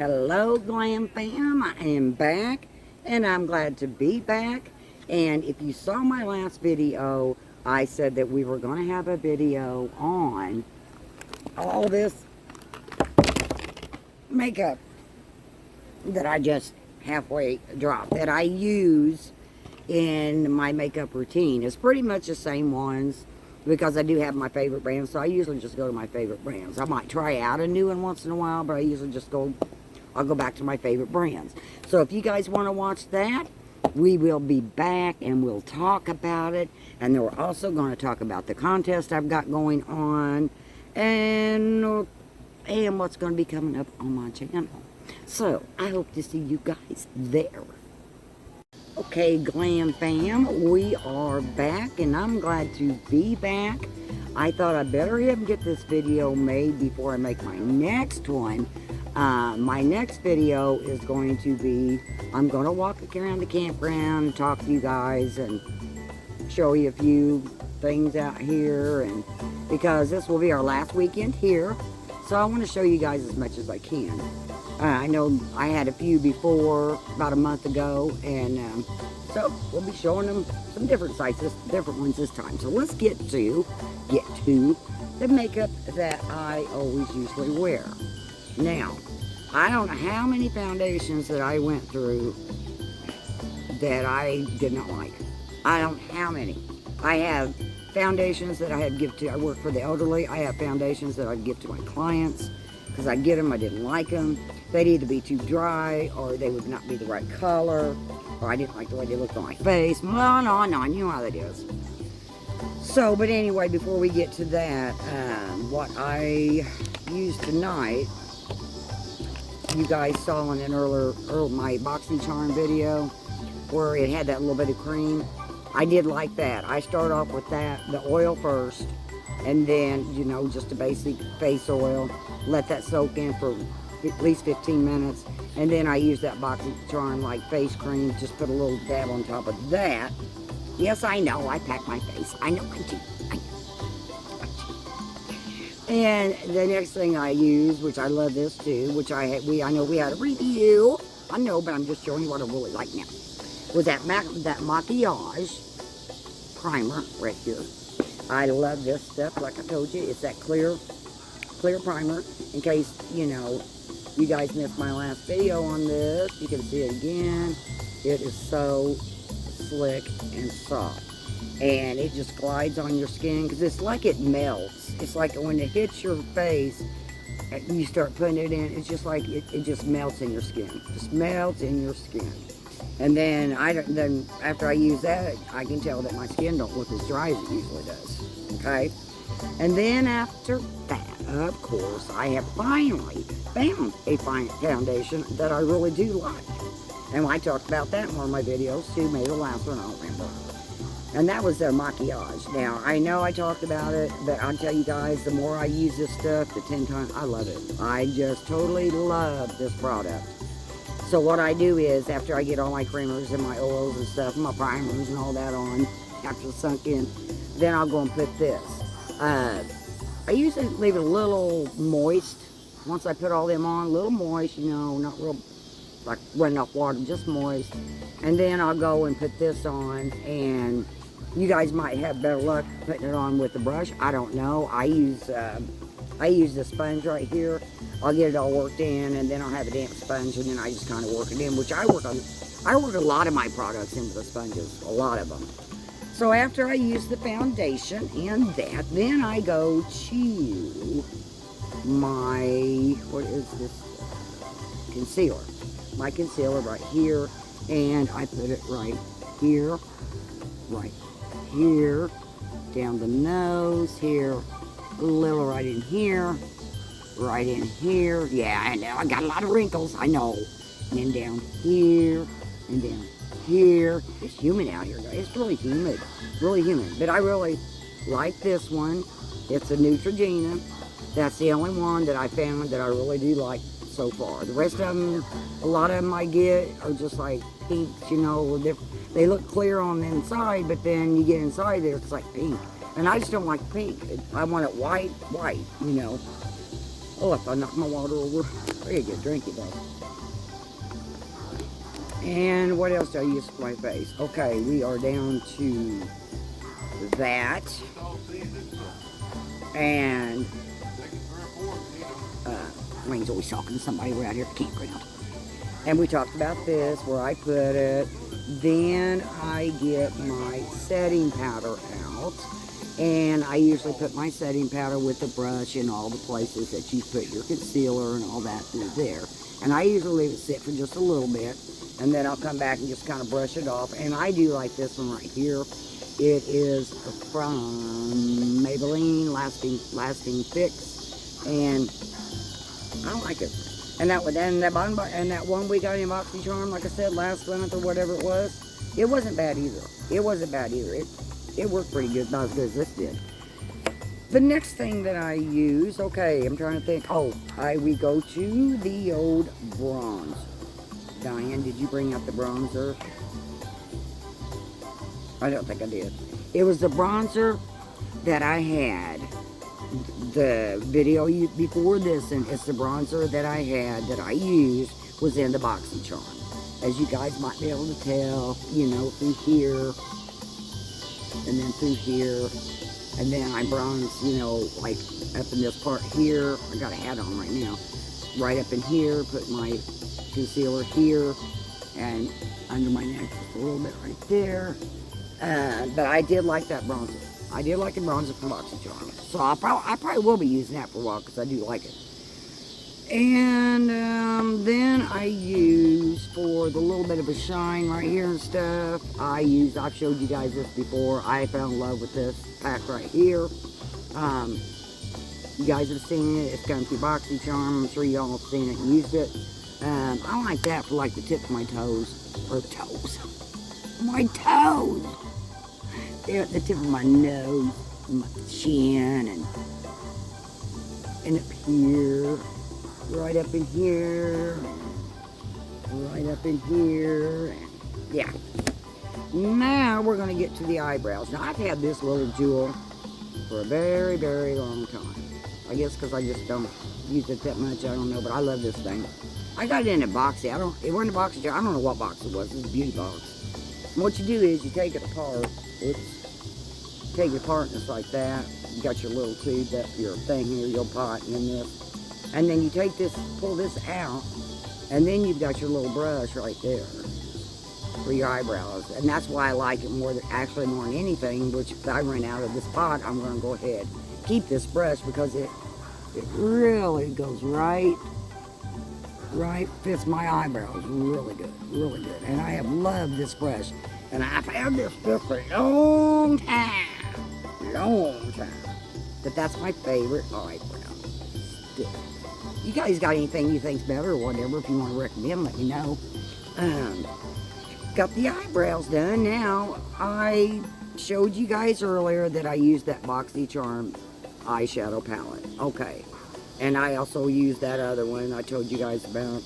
Hello Glam fam, I am back and I'm glad to be back. And if you saw my last video, I said that we were going to have a video on all this makeup that I just halfway dropped that I use in my makeup routine. It's pretty much the same ones because I do have my favorite brands, so I usually just go to my favorite brands. I might try out a new one once in a while, but I usually just I'll go back to my favorite brands. So if you guys want to watch that, we will be back and we'll talk about it. And then we're also going to talk about the contest I've got going on and what's going to be coming up on my channel. So I hope to see you guys there. Okay, Glam fam, we are back and I'm glad to be back. I thought I better even get this video made before I make my next one. My next video is going to be, I'm going to walk around the campground and talk to you guys and show you a few things out here, and because this will be our last weekend here, so I want to show you guys as much as I can. I know I had a few before, about a month ago, and so we'll be showing them some different sites, different ones this time. So let's get to the makeup that I always usually wear. Now, I don't know how many foundations that I went through that I did not like. I don't know how many. I have foundations that I had give to, I work for the elderly. I have foundations that I'd give to my clients because I get them, I didn't like them. They'd either be too dry or they would not be the right color, or I didn't like the way they looked on my face. No, you know how that is. So, but anyway, before we get to that, what I used tonight, you guys saw in an earlier my BoxyCharm video where it had that little bit of cream. I did like that. I start off with that, the oil first, and then, you know, just a basic face oil. Let that soak in for at least 15 minutes, and then I use that BoxyCharm like face cream. Just put a little dab on top of that. Yes, I know, I pack my face. I know, I do. And the next thing I use, which I love this too, which I know we had a review. I know, but I'm just showing you what I really like now. Was that maquillage primer right here. I love this stuff. Like I told you, it's that clear primer. In case, you know, you guys missed my last video on this, you can see it again. It is so slick and soft. And it just glides on your skin because it's like it melts. It's like when it hits your face and you start putting it in, it's just like it just melts in your skin. Just melts in your skin. And then after I use that, I can tell that my skin don't look as dry as it usually does. Okay? And then after that, of course, I have finally found a foundation that I really do like. And I talked about that in one of my videos too, maybe the last one, I don't remember. And that was their maquillage. Now, I know I talked about it, but I'll tell you guys, the more I use this stuff, the 10 times, I love it. I just totally love this product. So what I do is, after I get all my creamers and my oils and stuff, my primers and all that on, after it's sunk in, then I'll go and put this. I usually leave it a little moist. Once I put all them on, a little moist, you know, not real like running off water, just moist. And then I'll go and put this on, and you guys might have better luck putting it on with the brush. I don't know. I use the sponge right here. I'll get it all worked in, and then I'll have a damp sponge, and then I just kind of work it in, which I work a lot of my products into the sponges, a lot of them. So after I use the foundation and that, then I go to my, what is this? Concealer. My concealer right here, and I put it right here, down the nose here, a little right in here, yeah, I know, I got a lot of wrinkles, I know, and then down here, and down here. It's humid out here, guys. It's really humid, but I really like this one. It's a Neutrogena. That's the only one that I found that I really do like so far. The rest of them, a lot of them I get are just like pinks, you know. They look clear on the inside, but then you get inside there, it's like pink. And I just don't like pink. I want it white, you know. Oh, if I knock my water over, I gotta get a drink of that. And what else do I use for my face? Okay, we are down to that. And Wayne's always talking to somebody around here at the campground. And we talked about this, where I put it. Then I get my setting powder out. And I usually put my setting powder with the brush in all the places that you put your concealer and all that through there. And I usually leave it sit for just a little bit. And then I'll come back and just kind of brush it off. And I do like this one right here. It is from Maybelline Lasting Fix. And I like it. And that one we got in BoxyCharm, like I said, last month or whatever it was, it wasn't bad either. It wasn't bad either. It worked pretty good, not as good as this did. The next thing that I use, okay, I'm trying to think. Oh, we go to the old bronze. Diane, did you bring out the bronzer? I don't think I did. It was the bronzer that I had. The video before this, and it's the bronzer that I had that I used was in the BoxyCharm. As you guys might be able to tell, you know, through here, and then through here, and then I bronze, you know, like up in this part here. I got a hat on right now. Right up in here, put my concealer here, and under my neck just a little bit right there. But I did like that bronzer. I did like the bronzer from BoxyCharm. So I probably will be using that for a while because I do like it. And then I use, for the little bit of a shine right here and stuff, I've showed you guys this before. I fell in love with this pack right here. You guys have seen it. It's come through BoxyCharm. I'm sure y'all have seen it and used it. I like that for like the tip of my toes. Or toes. My toes! They're at the tip of my nose, and my chin, and up here, right up in here, right up in here, and yeah. Now we're going to get to the eyebrows. Now I've had this little jewel for a very, very long time. I guess because I just don't use it that much, I don't know, but I love this thing. I got it in a box. It wasn't a box, I don't know what box it was. It was a beauty box. And what you do is you take it apart. Take it apart just like that. You got your little tube, that's your thing here, your pot, and then this. And then you take this, pull this out, and then you've got your little brush right there for your eyebrows. And that's why I like it more than anything, which if I run out of this pot, I'm going to go ahead keep this brush because it really goes right, fits my eyebrows really good, really good. And I have loved this brush. And I've had this stuff for a long time. But that's my favorite eyebrow stick. You guys got anything you think's better or whatever, if you want to recommend, let me know. Got the eyebrows done. Now, I showed you guys earlier that I used that BoxyCharm eyeshadow palette. Okay. And I also used that other one I told you guys about.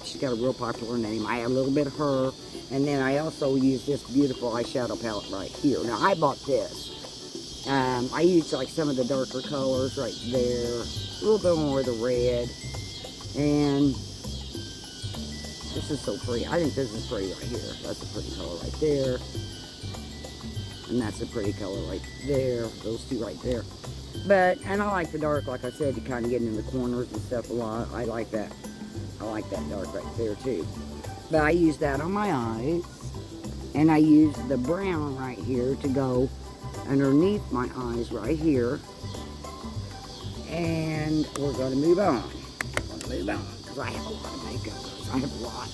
She's got a real popular name. I had a little bit of her. And then I also used this beautiful eyeshadow palette right here. Now, I bought this. I used like some of the darker colors right there. A little bit more of the red. And this is so pretty. I think this is pretty right here. That's a pretty color right there. And that's a pretty color right there. Those two right there. And I like the dark, like I said, to kind of get in the corners and stuff a lot. I like that. I like that dark right there too. But I use that on my eyes. And I use the brown right here to go underneath my eyes right here. And we're going to move on. Because I have a lot of makeup. I have a lot.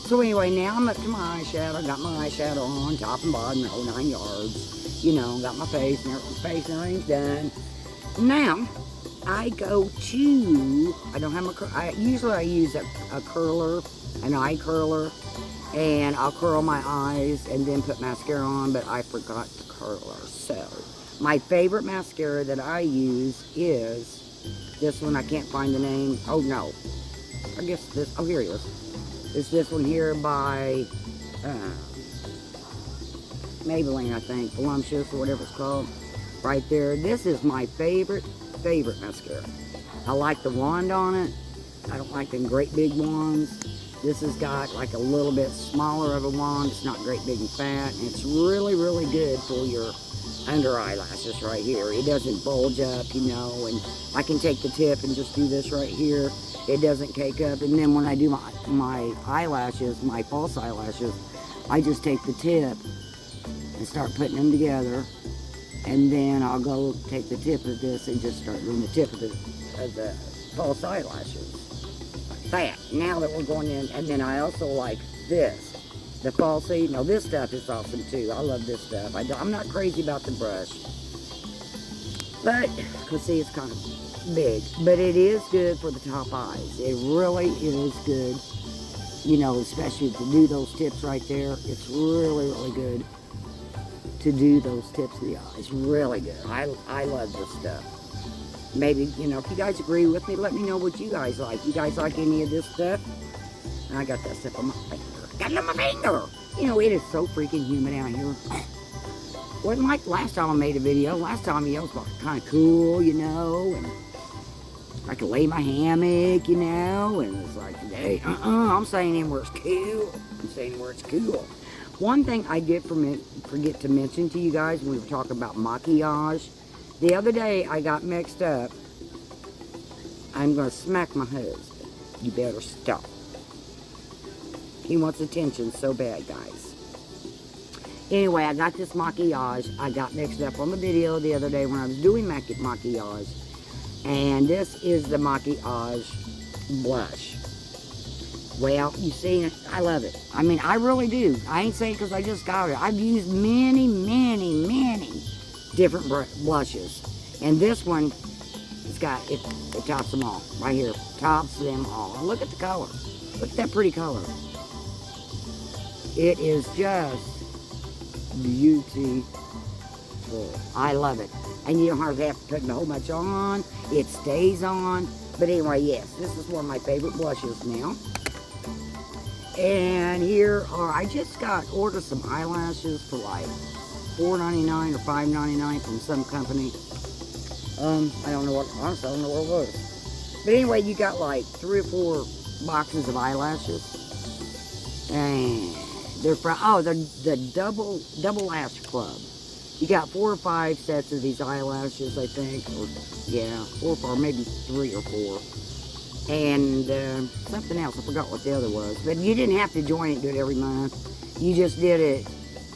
So anyway, now I'm up to my eyeshadow. Got my eyeshadow on, top and bottom, the whole 9 yards. You know, got my face and everything's done. Now, I go to, I don't have my, usually I use a curler, an eye curler, and I'll curl my eyes and then put mascara on, but I forgot the curler. So, my favorite mascara that I use is this one. I can't find the name. Oh no, I guess this, oh here it is. It's this one here by Maybelline, I think, Voluptuous or whatever it's called. Right there. This is my favorite favorite mascara. I like the wand on it. I don't like them great big wands. This has got like a little bit smaller of a wand. It's not great big and fat. And it's really, really good for your under eyelashes right here. It doesn't bulge up, you know, and I can take the tip and just do this right here. It doesn't cake up. And then when I do my eyelashes, my false eyelashes, I just take the tip and start putting them together. And then I'll go take the tip of this and just start doing the tip of the false eyelashes. That. Now that we're going in, and then I also like this. The falsie. Now this stuff is awesome too. I love this stuff. I'm not crazy about the brush. But, because see, it's kind of big. But it is good for the top eyes. It really is good. You know, especially to do those tips right there. It's really, really good to do those tips of the eyes. Really good. I love this stuff. Maybe, you know, if you guys agree with me, let me know what you guys like. You guys like any of this stuff? And I got that stuff on my finger. Got it on my finger! You know, it is so freaking humid out here. Wasn't like last time I made a video. Last time, you know, it was kind of cool, you know, and I could lay my hammock, you know, and it's like, hey, I'm saying in where it's cool. I'm saying where it's cool. One thing I did forget to mention to you guys when we were talking about maquillage. The other day, I got mixed up. I'm going to smack my husband. You better stop. He wants attention so bad, guys. Anyway, I got this maquillage. I got mixed up on the video the other day when I was doing maquillage. And this is the maquillage blush. Well, you see, I love it. I mean, I really do. I ain't saying because I just got it. I've used many, many, many different blushes. And this one, it's got, it tops them all. Right here, tops them all. And look at the color. Look at that pretty color. It is just beautiful. I love it. And you don't hardly have to put a whole much on. It stays on. But anyway, yes, this is one of my favorite blushes now. And here are, I just ordered some eyelashes for like $4.99 or $5.99 from some company. I don't know what, honestly, I don't know what it was. But anyway, you got like 3 or 4 boxes of eyelashes. And they're from, they're the double lash club. You got 4 or 5 sets of these eyelashes, I think. Or, yeah, 4 or 5, maybe 3 or 4. And something else, I forgot what the other was. But you didn't have to join it and do it every month. You just did it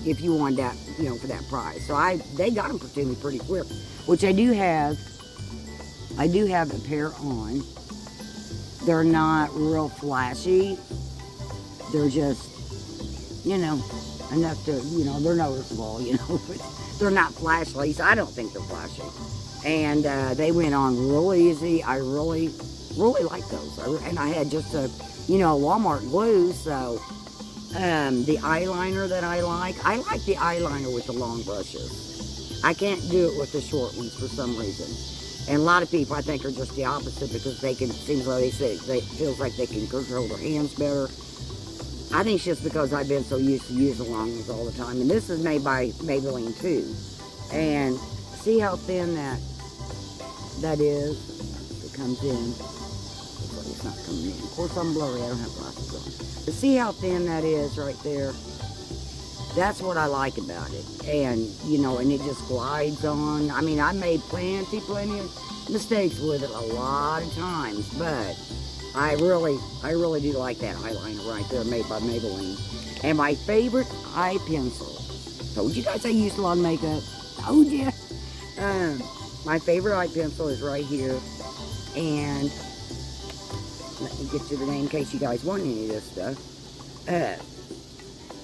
if you wanted that, you know, for that price. So they got them to me pretty quick. Which I do have a pair on. They're not real flashy. They're just, you know, enough to, you know, they're noticeable, you know. But they're not flashy. At least I don't think they're flashy. And they went on real easy. I really like those. And I had just a, you know, Walmart glue, so the eyeliner that I like the eyeliner with the long brushes. I can't do it with the short ones for some reason. And a lot of people, I think, are just the opposite because they can, seems like it feels like they can control their hands better. I think it's just because I've been so used to using long ones all the time. And this is made by Maybelline too. And see how thin that is? It comes in. Looks like it's not coming in. Of course, I'm blurry. I don't have glasses on. But see how thin that is right there? That's what I like about it. And, you know, and it just glides on. I mean, I made plenty of mistakes with it a lot of times, but I really do like that eyeliner right there made by Maybelline. And my favorite eye pencil. Told you guys I used a lot of makeup. Told you. My favorite eye pencil is right here. And let me get you the name in case you guys want any of this stuff.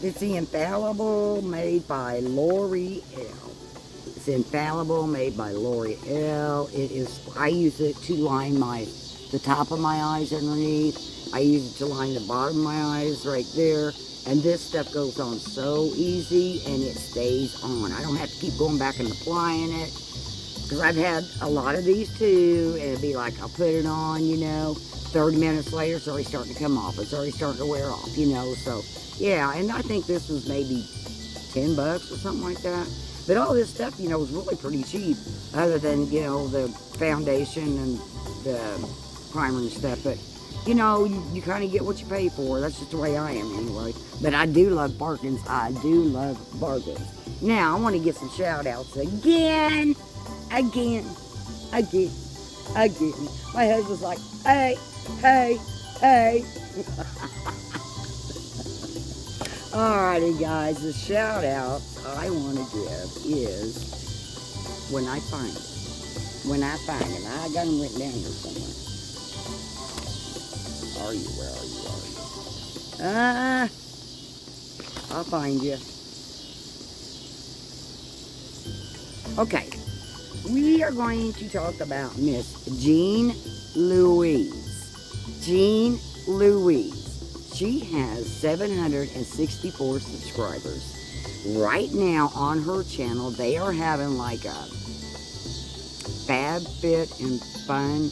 It's the Infallible made by L'Oreal. It's Infallible made by L'Oreal. It is, I use it to line the top of my eyes underneath. I use it to line the bottom of my eyes right there. And this stuff goes on so easy and it stays on. I don't have to keep going back and applying it. Because I've had a lot of these too. And it'd be like, I'll put it on, you know. 30 minutes later, it's already starting to come off. It's already starting to wear off, you know. So, yeah. And I think this was maybe $10 or something like that. But all this stuff, you know, was really pretty cheap, other than, you know, the foundation and the primer and stuff. But, you know, you kind of get what you pay for. That's just the way I am anyway. But I do love bargains. I do love bargains. Now, I want to get some shout outs again. My husband's like, hey. Alrighty, guys, the shout out I want to give is when I find it. When I find it. I got them written down here somewhere. Where are you? I'll find you. Okay. We are going to talk about Miss Jean Louise. Jean Louise. She has 764 subscribers. Right now on her channel, they are having like a Fab Fit and Fun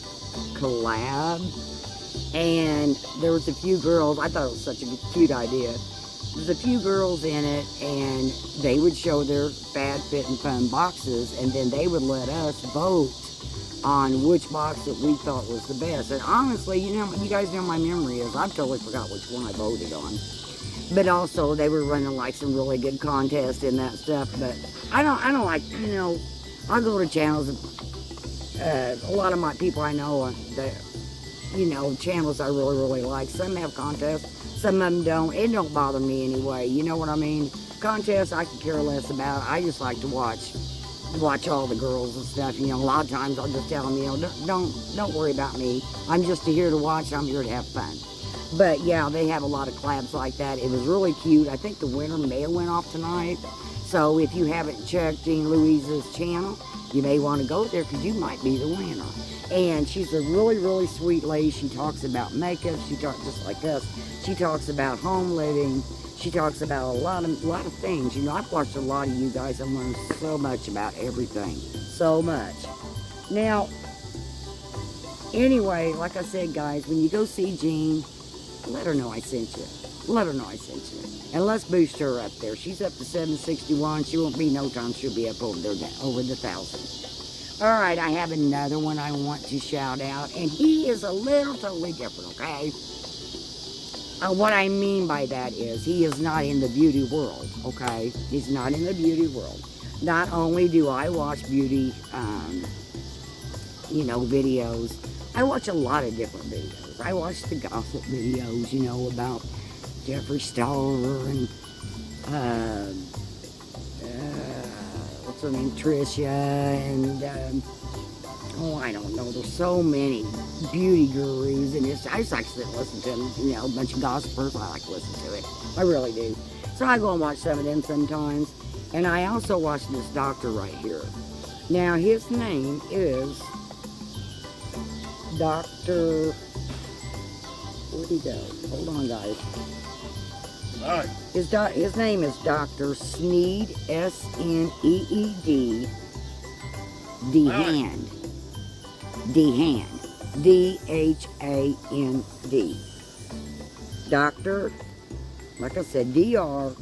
collab. And there was a few girls, I thought it was such a cute idea. There's a few girls in it, and they would show their Fab Fit and Fun boxes, and then they would let us vote on which box that we thought was the best. And honestly, you know, you guys know my memory is, I've totally forgot which one I voted on. But also, they were running like some really good contests and that stuff. But I don't like, you know, I go to channels, a lot of my people I know, that, you know, channels I really, really like. Some have contests, some of them don't. It don't bother me anyway, you know what I mean? Contests I could care less about. I just like to watch all the girls and stuff. You know, a lot of times I'll just tell them, you know, don't worry about me. I'm just here to watch. I'm here to have fun. But yeah, they have a lot of collabs like that. It was really cute. I think the winner may have went off tonight. So if you haven't checked Jean Louise's channel, you may want to go there because you might be the winner. And she's a really, really sweet lady. She talks about makeup. She talks just like us. She talks about home living. She talks about a lot of things. You know, I've watched a lot of you guys and learned so much about everything. So much. Now, anyway, like I said, guys, when you go see Jean, let her know I sent you. Let her know I sent you. And let's boost her up there. She's up to 761. She won't be no time. She'll be up over there, over the 1,000. All right, I have another one I want to shout out. And he is a little totally different, okay? What I mean by that is he is not in the beauty world, okay? He's not in the beauty world. Not only do I watch beauty, you know, videos, I watch a lot of different videos. I watch the gossip videos, you know, about Jeffree Star and, what's her name, Trisha, and, oh, I don't know. There's so many beauty gurus, and I just like to sit and listen to them. You know, a bunch of gossipers. I like to listen to it. I really do. So I go and watch some of them sometimes. And I also watch this doctor right here. Now, his name is Dr. Where'd he go? Hold on, guys. All right. His name is Dr. Sneed, S-N-E-E-D, DeHand. DeHand. D-H-A-N-D. Doctor, like I said, D-R-S-N-E-E-D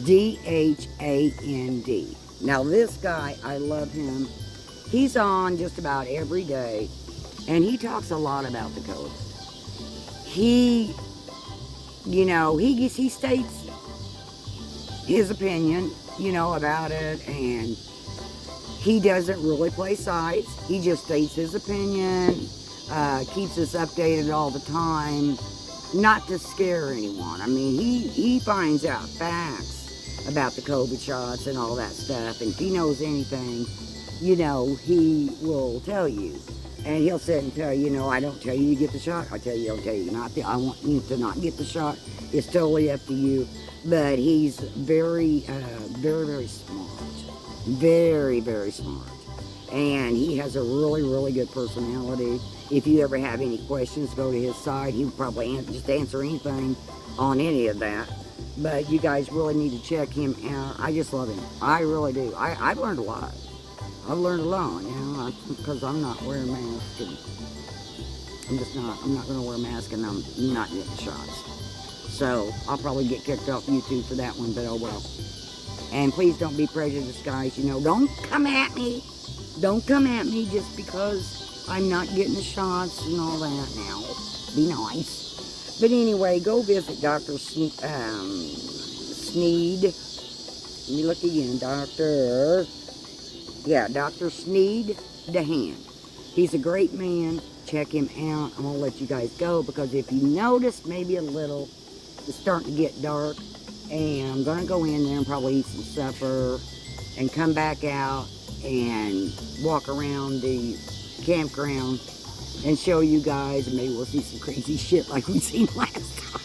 D-H-A-N-D. Now this guy, I love him. He's on just about every day, and he talks a lot about the COVID. He, you know, he states his opinion, you know, about it, and he doesn't really play sides. He just states his opinion, keeps us updated all the time, not to scare anyone. I mean, he finds out facts about the COVID shots and all that stuff, and if he knows anything, you know, he will tell you. And he'll sit and tell you, you know, I don't tell you to get the shot. I tell you, don't tell you not to. I want you to not get the shot. It's totally up to you. But he's very, very, very smart. Very, very smart. And he has a really, really good personality. If you ever have any questions, go to his side. He would probably just answer anything on any of that. But you guys really need to check him out. I just love him. I really do. I've learned a lot. I've learned a lot, you know, because I'm not wearing masks. I'm not going to wear a mask, and I'm not getting shots. So I'll probably get kicked off YouTube for that one, but oh well. And please don't be prejudiced, guys. You know, don't come at me. Don't come at me just because I'm not getting the shots and all that now. Be nice. But anyway, go visit Dr. Sneed. Let me look again. Dr. Sneed DeHaan. He's a great man. Check him out. I'm going to let you guys go because if you notice maybe a little, it's starting to get dark. And I'm going to go in there and probably eat some supper and come back out and walk around the campground and show you guys. And maybe we'll see some crazy shit like we seen last time.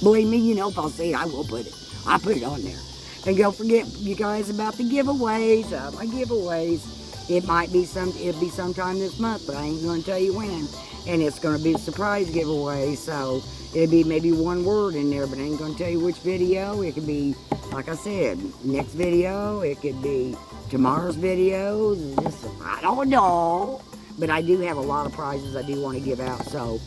Believe me, you know, if I'll say it, I will put it. I'll put it on there. And don't forget, you guys, about the giveaways. My giveaways. It'll be sometime this month, but I ain't going to tell you when. And it's going to be a surprise giveaway, so it'll be maybe one word in there, but I ain't going to tell you which video. It could be, like I said, next video. It could be tomorrow's video. I don't know. But I do have a lot of prizes I do want to give out, so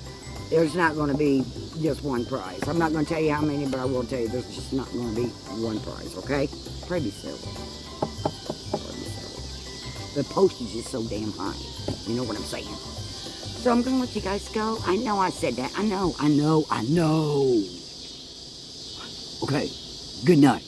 there's not going to be just one prize. I'm not going to tell you how many, but I will tell you there's just not going to be one prize, okay? Probably several. The postage is so damn high. You know what I'm saying? So I'm going to let you guys go. I know I said that. I know. Okay. Good night.